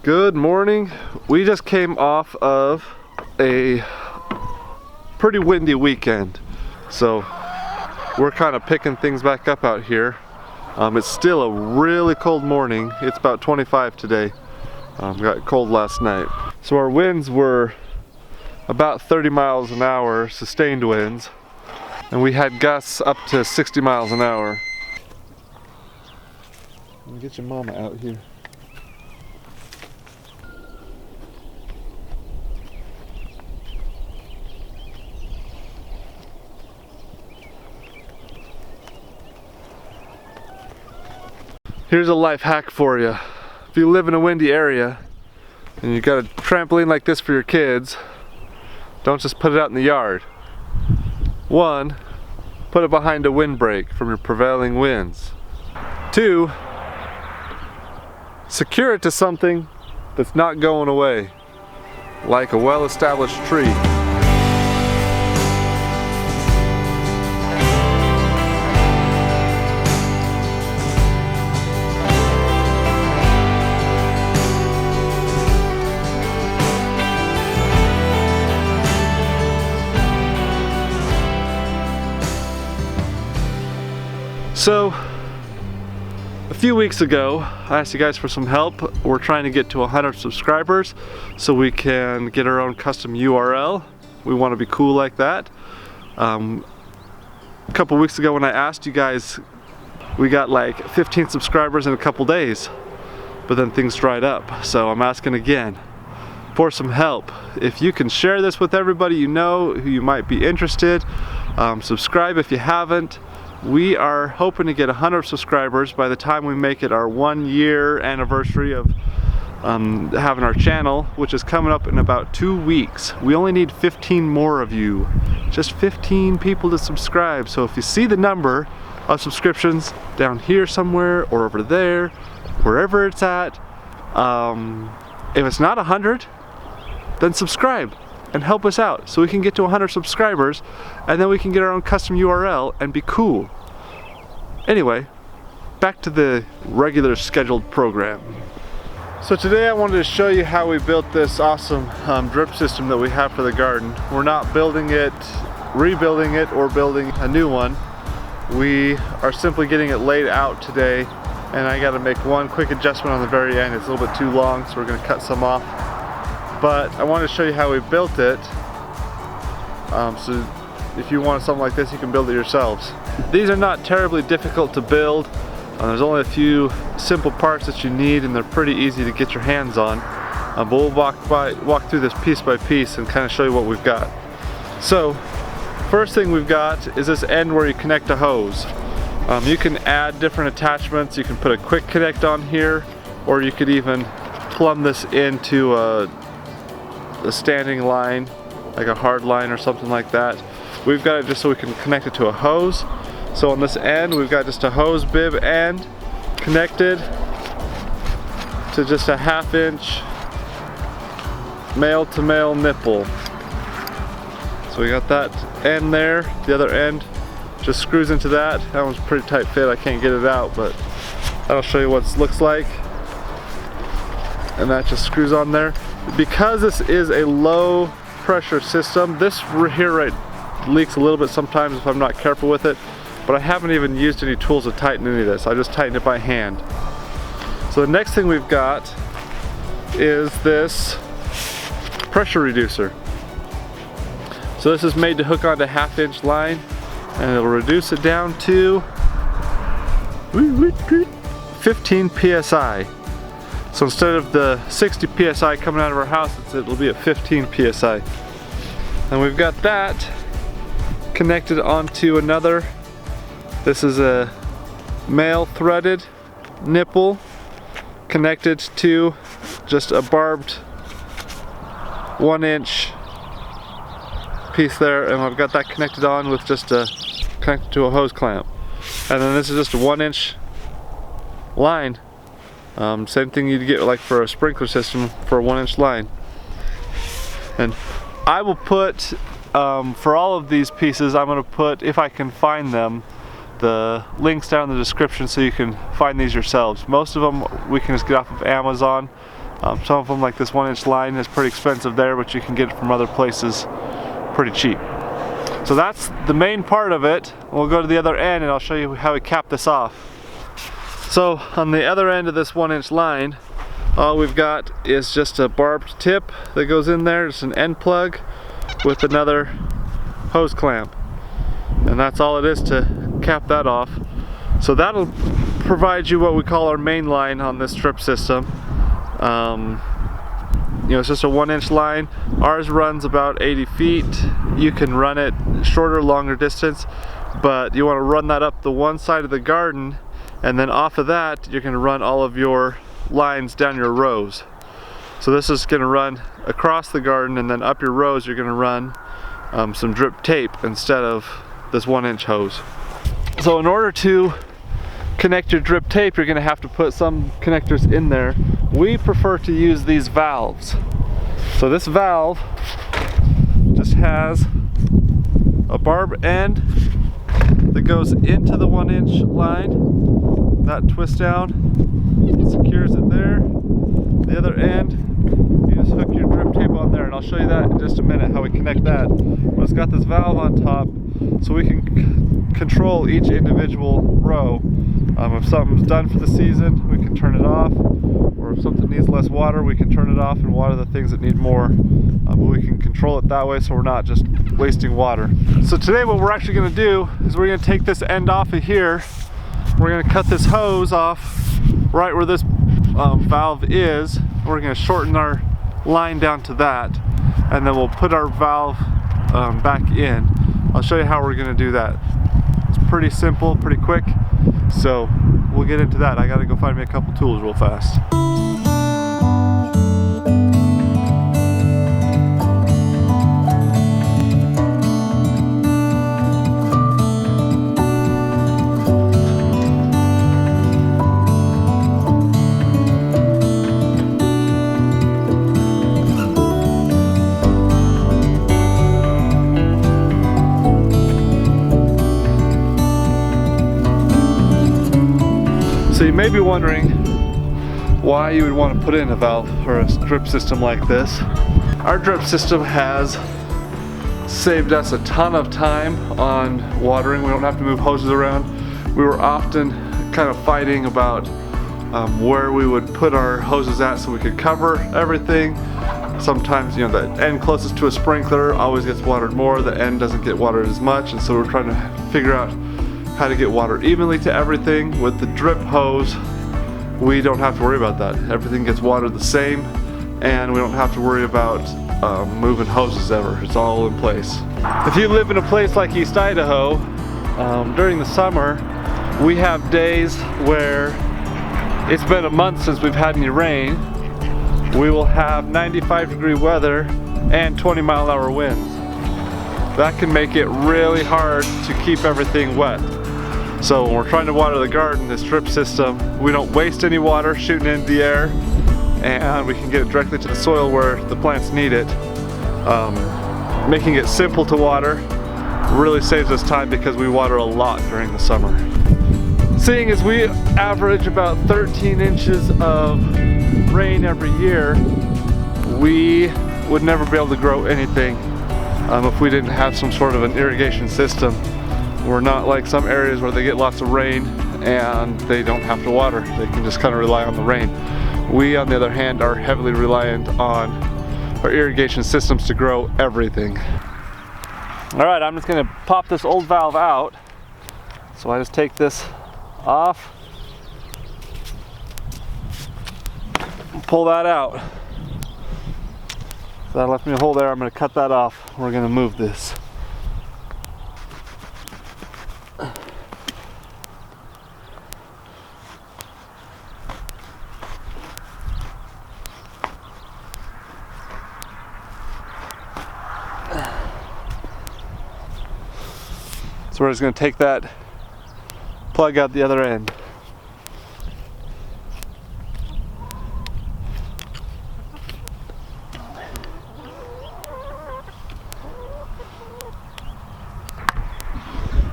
Good morning. We just came off of a pretty windy weekend, so we're kind of picking things back up out here. It's still a really cold morning. It's about 25 today. Got cold last night. So our winds were about 30 miles an hour, sustained winds, and we had gusts up to 60 miles an hour. Let me get your mama out here. Here's a life hack for you. If you live in a windy area and you got a trampoline like this for your kids, don't just put it out in the yard. One, put it behind a windbreak from your prevailing winds. Two, secure it to something that's not going away, like a well-established tree. So, a few weeks ago, I asked you guys for some help. We're trying to get to 100 subscribers so we can get our own custom URL. We want to be cool like that. A couple weeks ago when I asked you guys, we got like 15 subscribers in a couple days, but then things dried up. So I'm asking again for some help. If you can share this with everybody you know who you might be interested, subscribe if you haven't. We are hoping to get 100 subscribers by the time we make it our 1-year anniversary of having our channel, which is coming up in about 2 weeks. We only need 15 more of you. Just 15 people to subscribe. So if you see the number of subscriptions down here somewhere or over there, wherever it's at, if it's not 100, then subscribe and help us out so we can get to 100 subscribers, and then we can get our own custom URL and be cool. Anyway, back to the regular scheduled program. So today I wanted to show you how we built this awesome drip system that we have for the garden. We're not building it, rebuilding it, or building a new one. We are simply getting it laid out today, and I got to make one quick adjustment on the very end. It's a little bit too long, so we're going to cut some off. But I wanted to show you how we built it, so if you want something like this, you can build it yourselves. These are not terribly difficult to build. There's only a few simple parts that you need, and they're pretty easy to get your hands on. But we'll walk through this piece by piece and kind of show you what we've got. So, first thing we've got is this end where you connect a hose. You can add different attachments. You can put a quick connect on here, or you could even plumb this into a standing line, like a hard line or something like that. We've got it just so we can connect it to a hose. So on this end we've got just a hose bib end connected to just a 1/2 inch male to male nipple. So we got that end there. The other end just screws into that. That one's a pretty tight fit. I can't get it out, but I'll show you what it looks like. And that just screws on there. Because this is a low pressure system, this here right leaks a little bit sometimes if I'm not careful with it, but I haven't even used any tools to tighten any of this. I just tighten it by hand. So the next thing we've got is this pressure reducer. So this is made to hook onto 1/2 inch line, and it'll reduce it down to 15 psi. So instead of the 60 psi coming out of our house, it'll be at 15 psi. And we've got that connected onto another. This is a male threaded nipple connected to just a barbed 1 inch piece there, and I've got that connected on with just connected to a hose clamp. And then this is just a 1 inch line. Same thing you'd get like for a sprinkler system for a 1 inch line. And I will put, for all of these pieces, I'm going to put, if I can find them, the links down in the description so you can find these yourselves. Most of them we can just get off of Amazon. Some of them, like this 1-inch line, is pretty expensive there, but you can get it from other places pretty cheap. So that's the main part of it. We'll go to the other end and I'll show you how we cap this off. So on the other end of this 1-inch line, all we've got is just a barbed tip that goes in there. It's an end plug with another hose clamp. And that's all it is to cap that off. So that'll provide you what we call our main line on this strip system. You know, it's just a 1-inch line. Ours runs about 80 feet. You can run it shorter, longer distance, but you want to run that up the one side of the garden, and then off of that, you're going to run all of your lines down your rows. So this is going to run across the garden, and then up your rows, you're going to run some drip tape instead of this 1-inch hose. So in order to connect your drip tape, you're going to have to put some connectors in there. We prefer to use these valves. So this valve just has a barb end that goes into the 1-inch line. That twists down, secures it there. The other end, you just hook your drip tape on there, and I'll show you that in just a minute, how we connect that. But it's got this valve on top, so we can control each individual row. If something's done for the season, we can turn it off, or if something needs less water, we can turn it off and water the things that need more. But we can control it that way, so we're not just wasting water. So today what we're actually going to do is we're going to take this end off of here. We're going to cut this hose off right where this valve is. We're going to shorten our line down to that, and then we'll put our valve back in. I'll show you how we're going to do that. It's pretty simple, pretty quick. So we'll get into that. I gotta go find me a couple tools real fast. So you may be wondering why you would want to put in a valve or a drip system like this. Our drip system has saved us a ton of time on watering. We don't have to move hoses around. We were often kind of fighting about where we would put our hoses at so we could cover everything. Sometimes, you know, the end closest to a sprinkler always gets watered more, the end doesn't get watered as much, and so we're trying to figure out how to get water evenly to everything. With the drip hose, we don't have to worry about that. Everything gets watered the same, and we don't have to worry about moving hoses ever. It's all in place. If you live in a place like East Idaho, during the summer, we have days where it's been a month since we've had any rain. We will have 95-degree weather and 20-mile-an-hour winds. That can make it really hard to keep everything wet. So when we're trying to water the garden, this drip system, we don't waste any water shooting into the air, and we can get it directly to the soil where the plants need it. Making it simple to water really saves us time because we water a lot during the summer. Seeing as we average about 13 inches of rain every year, we would never be able to grow anything if we didn't have some sort of an irrigation system. We're not like some areas where they get lots of rain and they don't have to water. They can just kind of rely on the rain. We, on the other hand, are heavily reliant on our irrigation systems to grow everything. All right, I'm just gonna pop this old valve out. So I just take this off, pull that out. So that left me a hole there. I'm gonna cut that off. We're gonna move this. So we're just going to take that plug out the other end.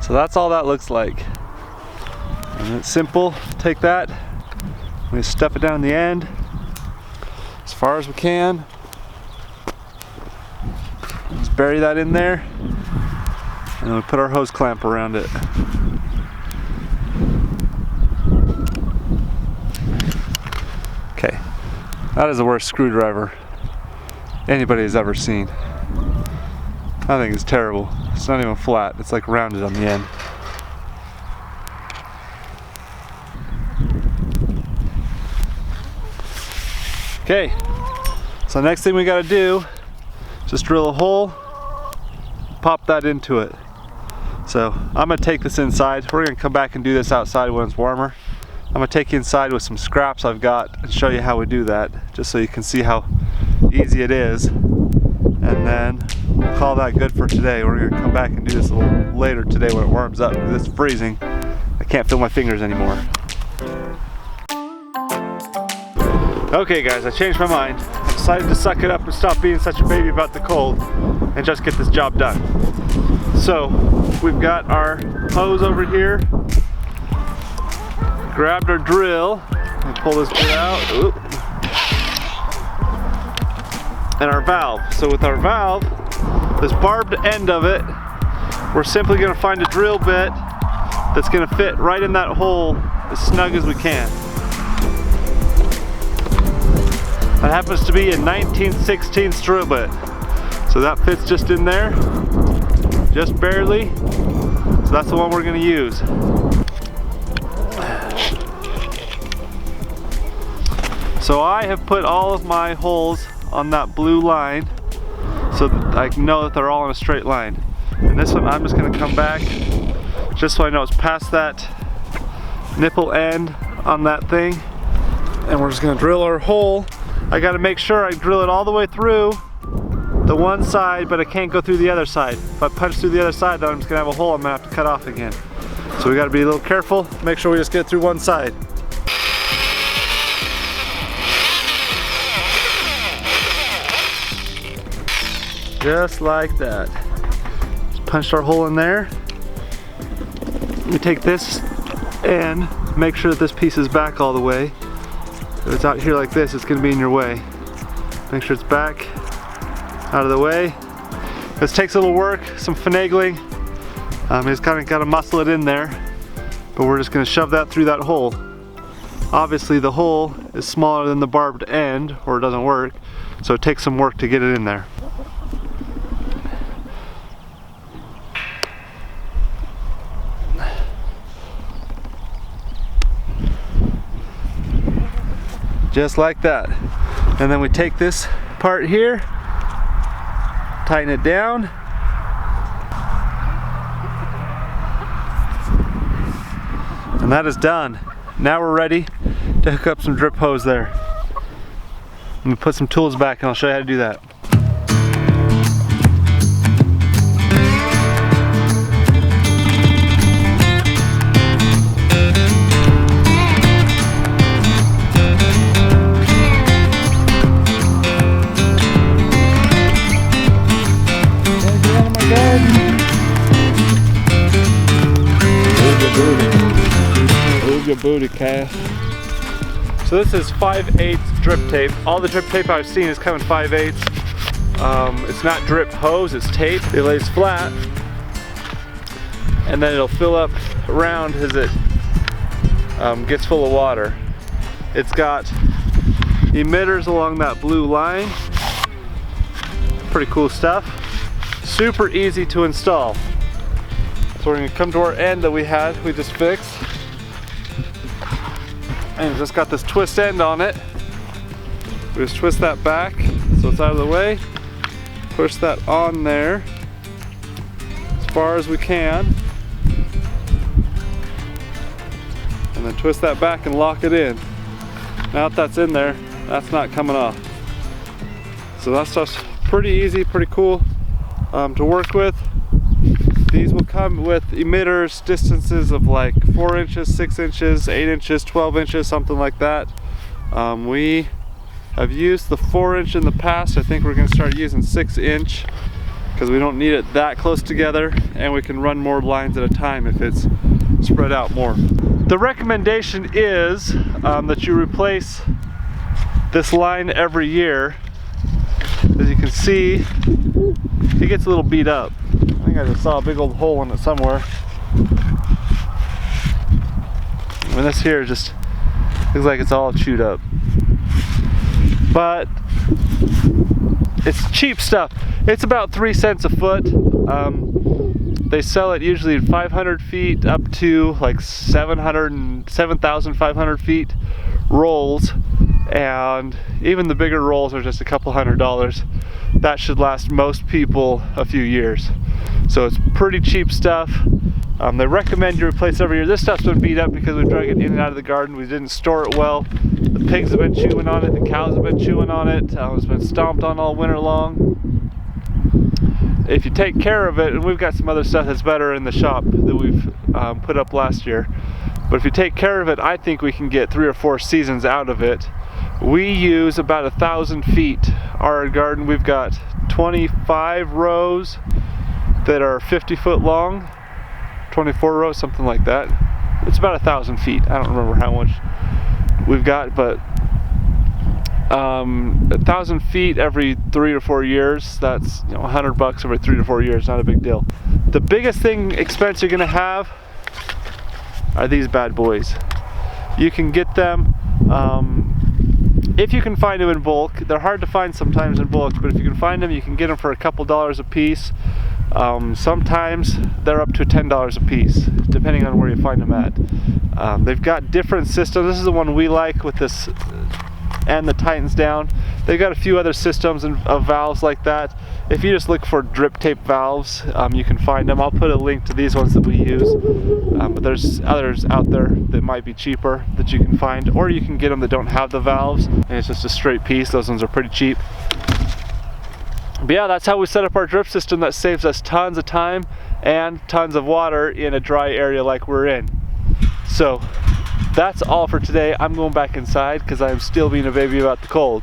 So that's all that looks like. And it's simple. Take that, we step it down the end, far as we can. Just bury that in there, and then we put our hose clamp around it. Okay, that is the worst screwdriver anybody has ever seen. I think it's terrible. It's not even flat, it's like rounded on the end. Okay, so next thing we gotta do is just drill a hole, pop that into it. So I'm gonna take this inside. We're gonna come back and do this outside when it's warmer. I'm gonna take you inside with some scraps I've got and show you how we do that, just so you can see how easy it is. And then we'll call that good for today. We're gonna come back and do this a little later today when it warms up, because it's freezing. I can't feel my fingers anymore. Okay guys, I changed my mind. I decided to suck it up and stop being such a baby about the cold and just get this job done. So we've got our hose over here, grabbed our drill, and pull this bit out. Oop. And our valve. So with our valve, this barbed end of it, we're simply going to find a drill bit that's going to fit right in that hole as snug as we can. That happens to be a 19/16 drill bit. So that fits just in there, just barely. So that's the one we're going to use. So I have put all of my holes on that blue line so that I know that they're all in a straight line. And this one I'm just going to come back just so I know it's past that nipple end on that thing, and we're just going to drill our hole. I got to make sure I drill it all the way through the one side, but I can't go through the other side. If I punch through the other side, then I'm just going to have a hole I'm going to have to cut off again. So we got to be a little careful, make sure we just get through one side. Just like that. Just punched our hole in there. We take this and make sure that this piece is back all the way. If it's out here like this, it's going to be in your way. Make sure it's back, out of the way. This takes a little work, some finagling. You just kind of got to muscle it in there, but we're just going to shove that through that hole. Obviously the hole is smaller than the barbed end, or it doesn't work, so it takes some work to get it in there. Just like that. And then we take this part here, tighten it down, and that is done. Now we're ready to hook up some drip hose there. Let me put some tools back and I'll show you how to do that. Booty cast. So this is 5/8 drip tape. All the drip tape I've seen is coming 5/8. It's not drip hose, it's tape. It lays flat and then it'll fill up around as it gets full of water. It's got emitters along that blue line. Pretty cool stuff. Super easy to install. So we're going to come to our end that we just fixed. And it's just got this twist end on it. We just twist that back so it's out of the way. Push that on there as far as we can. And then twist that back and lock it in. Now that that's in there, that's not coming off. So that stuff's pretty easy, pretty cool to work with. These will come with emitters distances of like 4 inches, 6 inches, 8 inches, 12 inches, something like that. We have used the 4-inch in the past. I think we're going to start using 6-inch because we don't need it that close together, and we can run more lines at a time if it's spread out more. The recommendation is that you replace this line every year. As you can see, it gets a little beat up. I think I just saw a big old hole in it somewhere. And this here just looks like it's all chewed up. But it's cheap stuff. It's about 3 cents a foot. They sell it usually at 500 feet up to like 7,500 feet rolls, and even the bigger rolls are just a couple $100s. That should last most people a few years. So it's pretty cheap stuff. They recommend you replace every year. This stuff's been beat up because we drug it in and out of the garden. We didn't store it well. The pigs have been chewing on it. The cows have been chewing on it. It's been stomped on all winter long. If you take care of it, and we've got some other stuff that's better in the shop that we've put up last year, but if you take care of it, I think we can get 3 or 4 seasons out of it. We use about 1,000 feet. Our garden, we've got 25 rows that are 50 foot long, 24 rows, something like that. It's about 1,000 feet. I don't remember how much we've got, but 1,000 feet every 3 or 4 years. That's, you know, $100 every 3 to 4 years. Not a big deal. The biggest expense you're gonna have are these bad boys. You can get them if you can find them in bulk. They're hard to find sometimes in bulk, but if you can find them, you can get them for a couple dollars a piece. Sometimes they're up to $10 a piece, depending on where you find them at. They've got different systems. This is the one we like with this and the tightens down. They've got a few other systems of valves like that. If you just look for drip tape valves, you can find them. I'll put a link to these ones that we use, but there's others out there that might be cheaper that you can find, or you can get them that don't have the valves and it's just a straight piece. Those ones are pretty cheap. But yeah, that's how we set up our drip system. That saves us tons of time and tons of water in a dry area like we're in. So that's all for today. I'm going back inside because I'm still being a baby about the cold.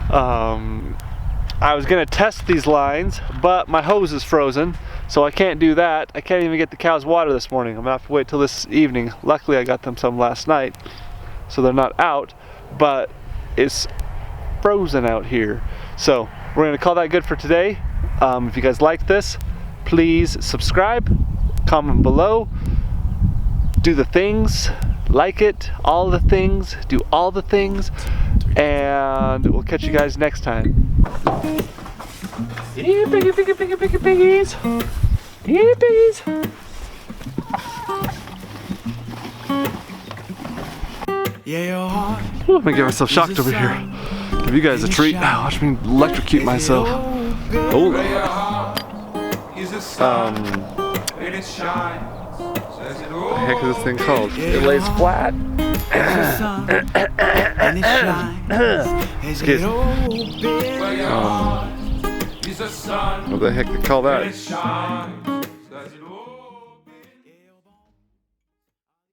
I was gonna test these lines, but my hose is frozen, so I can't do that. I can't even get the cows water this morning. I'm gonna have to wait till this evening. Luckily I got them some last night, so they're not out, but it's frozen out here. So we're gonna call that good for today. If you guys like this, please subscribe, comment below, do the things, like it, all the things, do all the things, and we'll catch you guys next time. Yeah, piggies. Yeah, piggies. Ooh, I'm gonna get myself shocked over here. Give you guys a treat. Watch me electrocute myself. Hold on. What the heck is this thing called? It lays flat. Excuse me. What the heck they call that?